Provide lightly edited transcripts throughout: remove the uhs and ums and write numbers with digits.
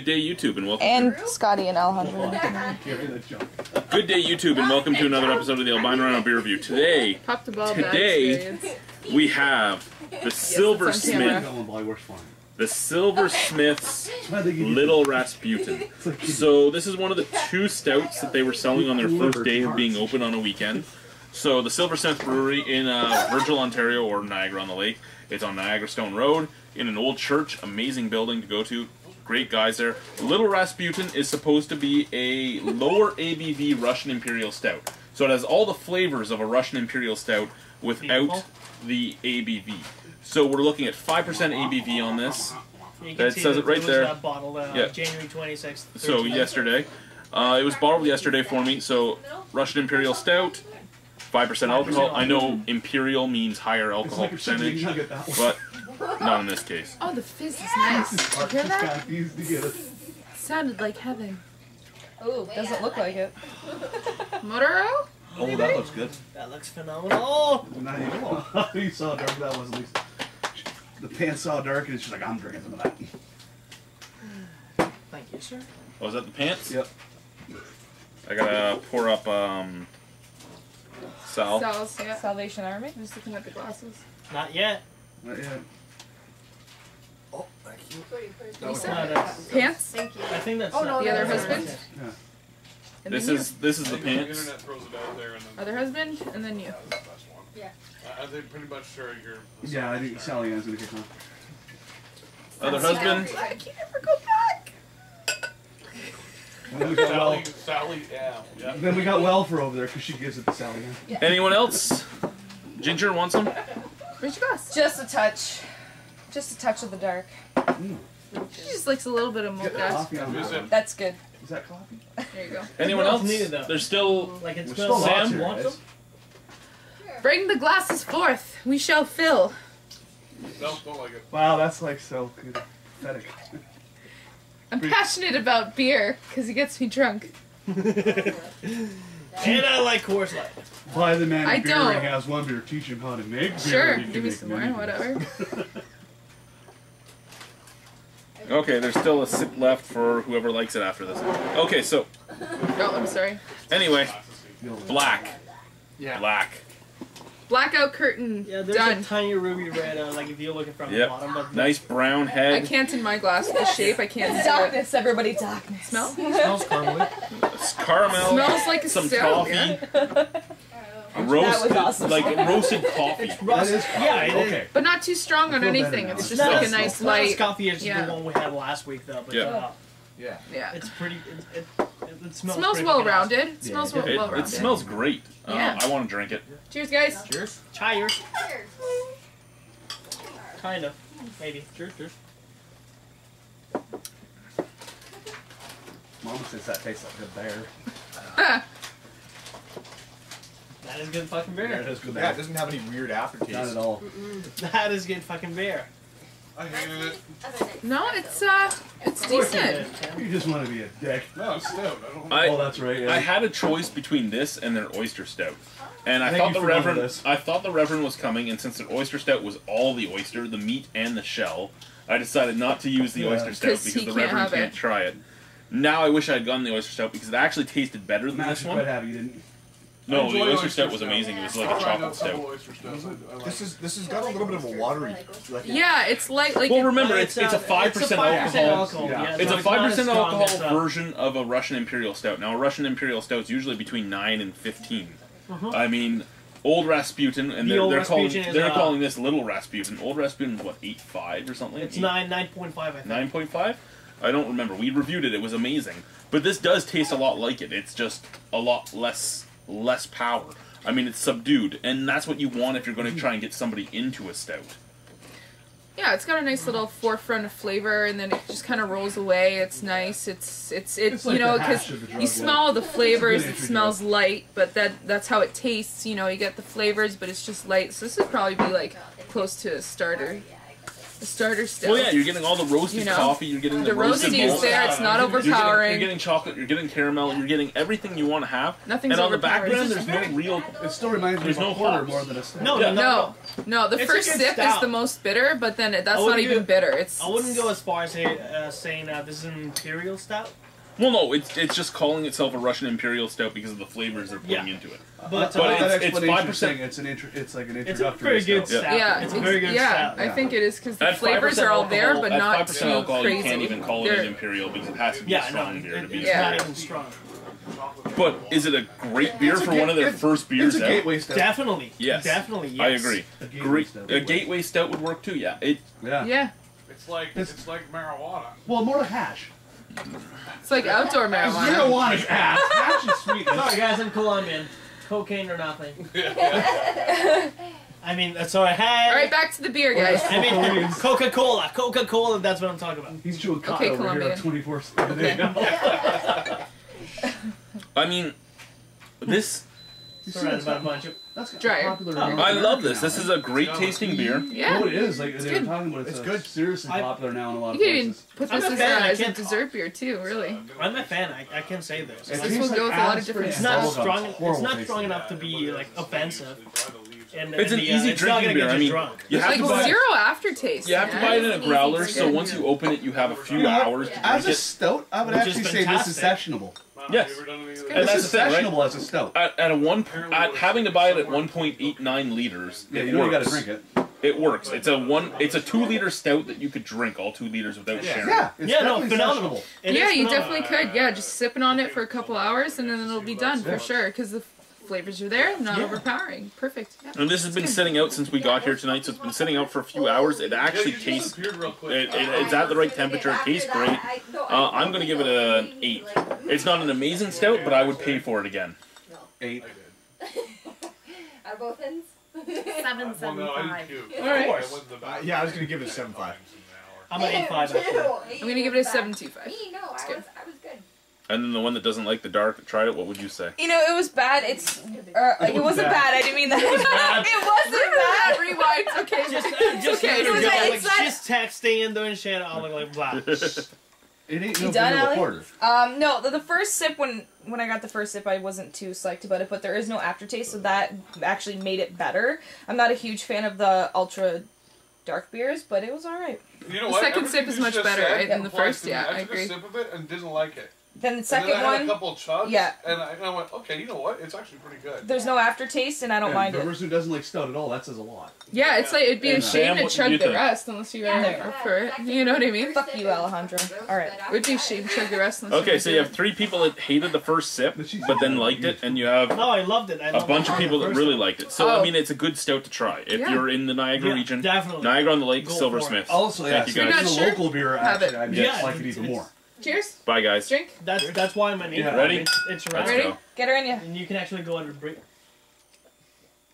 Good day, YouTube, and welcome. And Scotty and Alejandro. Good day, YouTube, and welcome to another episode of the Albino Rhino beer review. Today, we have the Silversmith. The Silversmith's Little Rasputin. So this is one of the two stouts that they were selling on their first day of being open on a weekend. So the Silversmith Brewery in Virgil, Ontario, or Niagara-on-the-Lake. It's on Niagara Stone Road in an old church. Amazing building to go to. Great guys there. Little Rasputin is supposed to be a lower ABV Russian Imperial Stout. So it has all the flavors of a Russian Imperial Stout without the ABV. So we're looking at 5% ABV on this. That says it right there. Bottled, January 26th. So yesterday. It was bottled yesterday for me. So Russian Imperial Stout, 5% alcohol. I know Imperial means higher alcohol percentage, but not in this case. Oh, the fizz is nice. You hear that? Sounded like heaven. Oh, doesn't look like it. Motoro? Oh, that looks good. That looks phenomenal. You saw how dark that was, at least. The pants saw dark, and it's just like, I'm drinking some of that. Thank you, sir. Oh, is that the pants? Yep. I gotta pour up, Sal. Sal's, yeah. Salvation Army. I'm just looking at the glasses. Not yet. Not yet. Oh, thank you. Pants? Thank you. I think that's the other husband? Yeah. And This then is the pants. Internet throws it out there, and then other husband, and then you. that's the best one. Yeah. I think pretty much sure you're. Yeah, I think Sally Ann's gonna kick on. Other husband. I can't ever go back. And then we got Sally, yeah. Then we got Welfer over there because she gives it to Sally Ann. Yeah. Anyone else? Ginger, want some? Where's your glass? Just a touch. Just a touch of the dark. She just likes a little bit of mocha. Coffee on that one. That's good. Is that coffee? There you go. Anyone else? There's still. Like it There's smells. still lots Sam, here, want guys. some? Bring the glasses forth. We shall fill. Don't like it. Wow, that's like so good. Pathetic. I'm passionate about beer because it gets me drunk. And I like Coors Light. Why the man I in beer don't. ring has one beer, teach him how to make beer. Sure, and he can give me make some more, many beers. whatever. Okay, there's still a sip left for whoever likes it after this. Okay, so Oh, I'm sorry. anyway, black. Yeah. Black. Blackout curtain. Yeah, there's Done. a tiny ruby red, like if you're looking from the Yep. bottom. But Nice brown I head. can't in my glass. The shape, I can't see it. Darkness, everybody, darkness. Smell? smells caramely. Caramel. Smells like a some stout, coffee. yeah. Roast, That was awesome. like roasted coffee. That is coffee. Yeah, it is. Okay. But not too strong on I feel better anything. now. It's just Not like as- a nice not as light. coffee as Yeah. the one we had last week, though. But Yeah. Yeah. Yeah. it's pretty. It smells. Smells pretty well fucking rounded. It smells well It rounded. smells great. Yeah. I want to drink it. Cheers, guys. awesome. Cheers. Cheers. Kind of. Maybe. Cheers. Cheers. Mama says that tastes like good bear. That is good fucking Yeah, beer. it is good Yeah, bear. it doesn't have any weird aftertaste. Not at all. That is good fucking beer. I hated it. No, it's decent. You just want to be a dick. No, it's stout. I don't. Oh, that's right. Yeah. I had a choice between this and their oyster stout, and I Thank thought you the for one of Reverend. this. I thought the Reverend was coming, and since the oyster stout was all the oyster, the meat and the shell, I decided not to use the Yeah. oyster stout 'Cause because he the can't Reverend have can't it. try it. Now I wish I had gotten the oyster stout because it actually tasted better than Matt this should quite one. happy you didn't. No, I the enjoy oyster oyster stout was stout. amazing. It was like I've a tried chocolate out some stout. oyster stouts. I like This has got a little bit of a watery. Like, Yeah, it's like Well, remember it's a 5% alcohol. Yeah. It's so a 5% not as strong alcohol as, version of a Russian Imperial Stout. Now, a Russian Imperial Stout is usually between 9 and 15. I mean, Old Rasputin, and The Old they're calling Rasputin is, they're calling this Little Rasputin. Old Rasputin is what, 8.5 or something? It's 9.5, I think. 9.5? I don't remember. We reviewed it. It was amazing. But this does taste a lot like it. It's just a lot less power. I mean, it's subdued, and that's what you want if you're going to try and get somebody into a stout. Yeah, it's got a nice little forefront of flavor, and then it just kind of rolls away. It's nice. It's It's like you know, the hash because of the drug you smell the flavors. It's a It good smells light, but that's how it tastes. You know, you get the flavors, but it's just light. So this would probably be like close to a starter. a starter stout. Well, yeah, you're getting all the roasted coffee. You're getting the roasted roasty is malt. there. It's not overpowering. You're getting chocolate. You're getting caramel. You're getting everything you want to have. Nothing's and on the back overpowering. end, there's no real. It still reminds me of a porter more than a stout. No. The It's first a good sip stout. is the most bitter, but then that's wouldn't not even go- bitter. It's I wouldn't go as far as saying this is an imperial stout. Well, no, it's just calling itself a Russian imperial stout because of the flavors they're putting into it. But it's 5%. It's like an introductory. It's a pretty good stout. Yeah, it's a very good stout. I think it is because the At flavors 5% are all there, alcohol- but at not 5% too alcohol, crazy. you can't even call it an imperial because it has to be a strong beer to be. It's not even strong. But is it a great beer for one of their first beers It's a out? gateway stout. Definitely. Yes. Definitely. Yes. I agree. A gateway stout would work too. Yeah. Yeah. It's like marijuana. Well, more to hash. It's like outdoor marijuana. Marijuana is ass. Hash is sweet. Sorry guys, I'm Colombian. Cocaine or nothing. I mean, that's all I had. All right, back to the beer, guys. I mean, Coca-Cola. Coca-Cola, that's what I'm talking about. He's chewing cotton Okay, over Colombian. here 24/7. I mean, this. Sorry, about a bunch of. That's Drier. popular. I love this. This is a great tasting beer. Yeah. Oh, it is. Like they were good. talking about, It's good. good. Seriously popular now in a lot You of can even places. put I'm this a as, fan, I as a can't- dessert beer too, really. I'm a fan. I can say this. It This tastes will like go with a lot of aspirin different It's and not bubblegum. strong. It's Horrible not tasting. strong enough to be like offensive. And It's an easy it's not drinking gonna beer. get I you mean, drunk. you have Like to buy. zero aftertaste. You have to man. buy it in a growler, It's so good. once you open it, you have a few You know what? hours to As drink a it. stout, I would Which is actually say this is fantastic. sessionable. Yes. And And This that's is the thing, right? sessionable as a stout. At having to buy it at 1.89 liters, Yeah, it you know you works. got to drink it. It works. It's a 2-liter stout that you could drink all 2 liters without sharing. Yeah, it's Yeah, no, definitely phenomenal. sessionable. It Yeah, is you phenomenal. definitely could. Yeah, just sipping on it for a couple hours and then it'll be done for sure because the flavors are there, not overpowering. Perfect. Yeah. And this has been sitting out since we got here tonight, so it's been sitting out for a few hours. It actually tastes. It's at the right temperature. It tastes great. I'm gonna give it an 8. It's not an amazing stout, but I would pay for it again. 8. Are both ends? 7.75. All right. Yeah, I was gonna give it a 7.5. I'm an 8.5 actually. I'm gonna give it a 7.25. Me, no, I good. was good. And then the one that doesn't like the dark, try it. What would you say? You know, it was bad. It's like it wasn't bad. I didn't mean that. It wasn't bad. Rewind. It's okay. Just okay. okay. It's like- Just texting and doing shit. I'm like blah. It ain't You no done, vanilla Allie? porter. No, the first sip when I got the first sip, I wasn't too psyched about it, but there is no aftertaste, so that actually made it better. I'm not a huge fan of the ultra dark beers, but it was all right. You know The what? second sip Everything is you much just better, said right, than the applies first. to me. Yeah, I took agree. a sip of it and didn't like it. Then the And second then I had a one, couple chugs. yeah. And I went, okay, you know what? It's actually pretty good. there's no aftertaste, and I don't mind The it. person who doesn't like stout at all, that says a lot. Yeah, it's like it'd be a And, shame Sam, to what did chug you the think? rest unless you were up for it. You know what I mean? Fuck you, Alejandro. All right. It would be a shame to chug the rest unless Okay, so you have 3 people that hated the first sip, but then liked it, and you have No, I loved it. I a loved bunch it. of people that First really time. liked it. So, Oh. I mean, it's a good stout to try. If Yeah. you're in the Niagara Yeah, region, definitely. Niagara-on-the-Lake, Go for Silversmiths. Also, yeah, Thank you, so guys. if it's Not a sure? local beer, Have actually, it. I'd Yeah, like it even it's- more. Cheers. Bye, guys. Drink. That's why I'm an 8. Yeah. Ready? It's Let's right. Ready? go. Get her in ya. And you can actually go under break.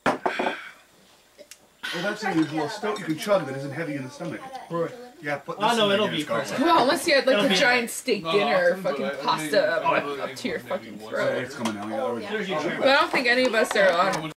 Well, that's unusual. Stout you can chug that isn't heavy in the stomach. Right. Yeah, put Oh, this no, in it'll there, be it's got- fine. Come on, unless you had like That'll a be- giant steak No, dinner or often, but fucking I pasta mean, up to your fucking once throat. It's coming now. Yeah, Oh, already. yeah. But I don't think any of us are on.